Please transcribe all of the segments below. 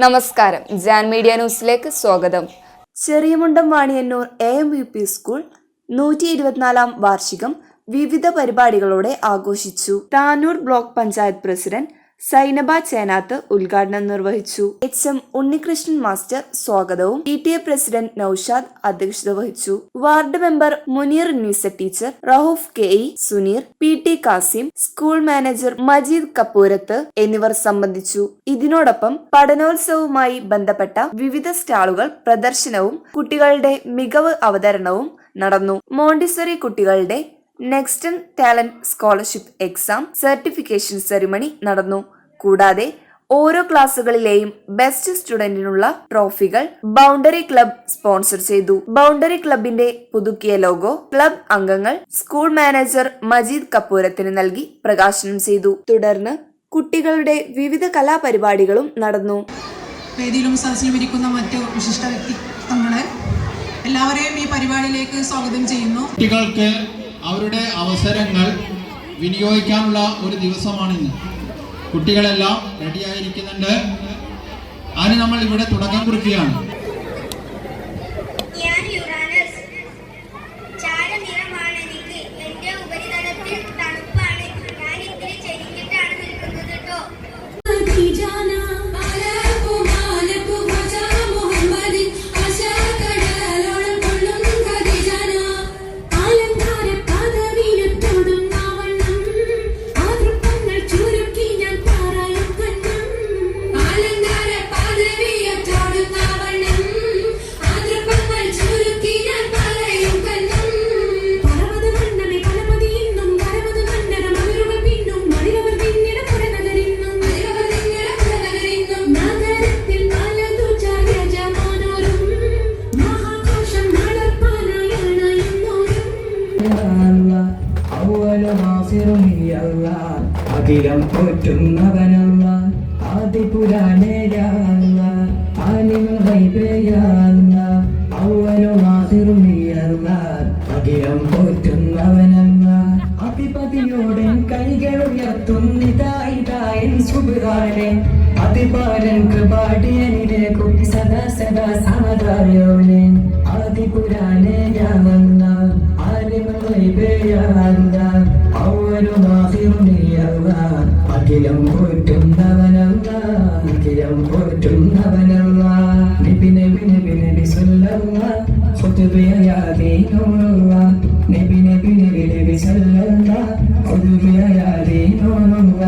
നമസ്കാരം, ജാൻ മീഡിയ ന്യൂസിലേക്ക് സ്വാഗതം. ചെറിയമുണ്ടം വാണിയന്നൂർ AMVP സ്കൂൾ 124-ാം വാർഷികം വിവിധ പരിപാടികളോടെ ആഘോഷിച്ചു. താനൂർ ബ്ലോക്ക് പഞ്ചായത്ത് പ്രസിഡന്റ് സൈനബ ചേനാത്ത് ഉദ്ഘാടനം നിർവഹിച്ചു. HM ഉണ്ണികൃഷ്ണൻ മാസ്റ്റർ സ്വാഗതവും PTA പ്രസിഡന്റ് നൌഷാദ് അധ്യക്ഷത വഹിച്ചു. Ward member Muneer Nisa teacher, Rahoof KE, Suneer, PT Kasim, school manager Majeed Kappurath എന്നിവർ സംബന്ധിച്ചു. ഇതിനോടൊപ്പം പഠനോത്സവവുമായി ബന്ധപ്പെട്ട വിവിധ സ്റ്റാളുകൾ പ്രദർശനവും കുട്ടികളുടെ മികവ് അവതരണവും നടന്നു. മോണ്ടിസറി കുട്ടികളുടെ Nexton talent scholarship exam certification ceremony നടന്നു. കൂടാതെ ഓരോ ക്ലാസുകളിലെയും ബെസ്റ്റ് സ്റ്റുഡന്റിനുള്ള ട്രോഫികൾ ബൗണ്ടറി ക്ലബ് സ്പോൺസർ ചെയ്തു. ബൗണ്ടറി ക്ലബിന്റെ പുതുക്കിയ ലോഗോ ക്ലബ് അംഗങ്ങൾ സ്കൂൾ മാനേജർ മജീദ് കപ്പൂരത്തിന് നൽകി പ്രകാശനം ചെയ്തു. തുടർന്ന് കുട്ടികളുടെ വിവിധ കലാപരിപാടികളും നടന്നു. വേദിയിലും സദസ്സിലും ഇരിക്കുന്ന മറ്റു വിശിഷ്ട വ്യക്തിത്വങ്ങളെ എല്ലാവരെയും ഈ പരിപാടിയിലേക്ക് സ്വാഗതം ചെയ്യുന്നു. കുട്ടികൾക്ക് അവരുടെ അവസരങ്ങൾ വിനിയോഗിക്കാനുള്ള ഒരു ദിവസമാണിന്ന്. കുട്ടികളെല്ലാം റെഡിയായിരിക്കുന്നുണ്ട്. അതിന് നമ്മൾ ഇവിടെ തുടക്കം കുറിക്കുകയാണ്. അഖിലം പോറ്റുന്നവനല്ല ആദിപുരാനേയ അഖിലം പോറ്റുന്നവനല്ല അതിപതിയോടൻ കൈകൾ ഉയർത്തുന്നിതായിതായൻ സുബാനെ അതിപാലൻ കൃപാടിയനിലെ കുട്ടി സദാ സദാ സമതായോനെ ആദിപുരാനേയാവന്ന ആലിമൈബേയാവന്ന അഖിലം പോറ്റുന്നവനല്ല അഖിലം പോറ്റുന്നവനല്ല നബി നബി നബി നബി സല്ലല്ലാഹു ഖുതുബിയാദീനുള്ള നബി നബി നബി നബി സല്ലല്ലാഹു ഖുതുബിയാദീനുള്ള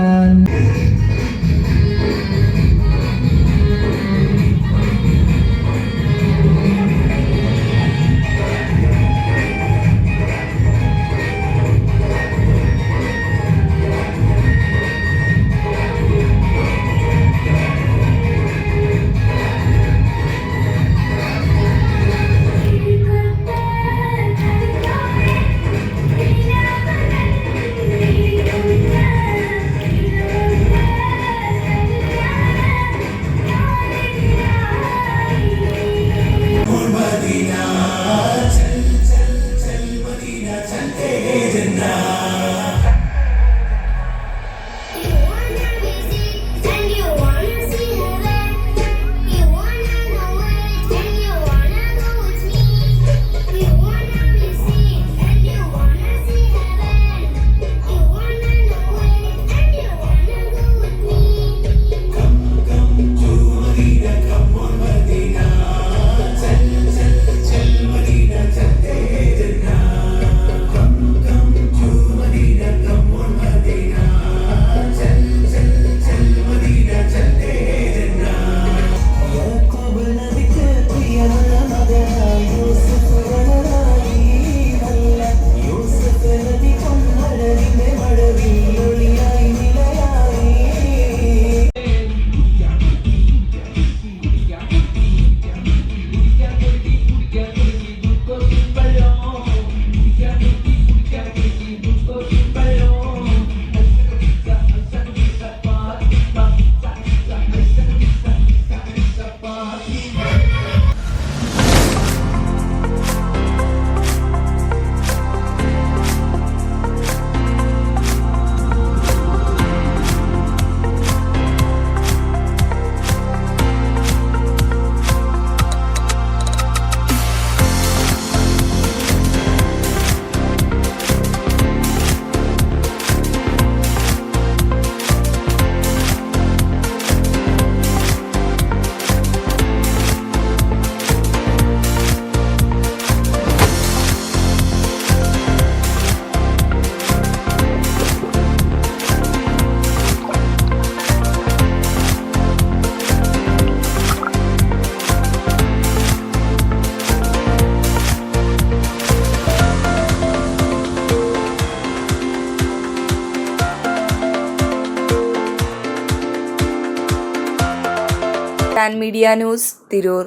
ഗ്രാൻഡ് മീഡിയ ന്യൂസ്, തിരൂർ.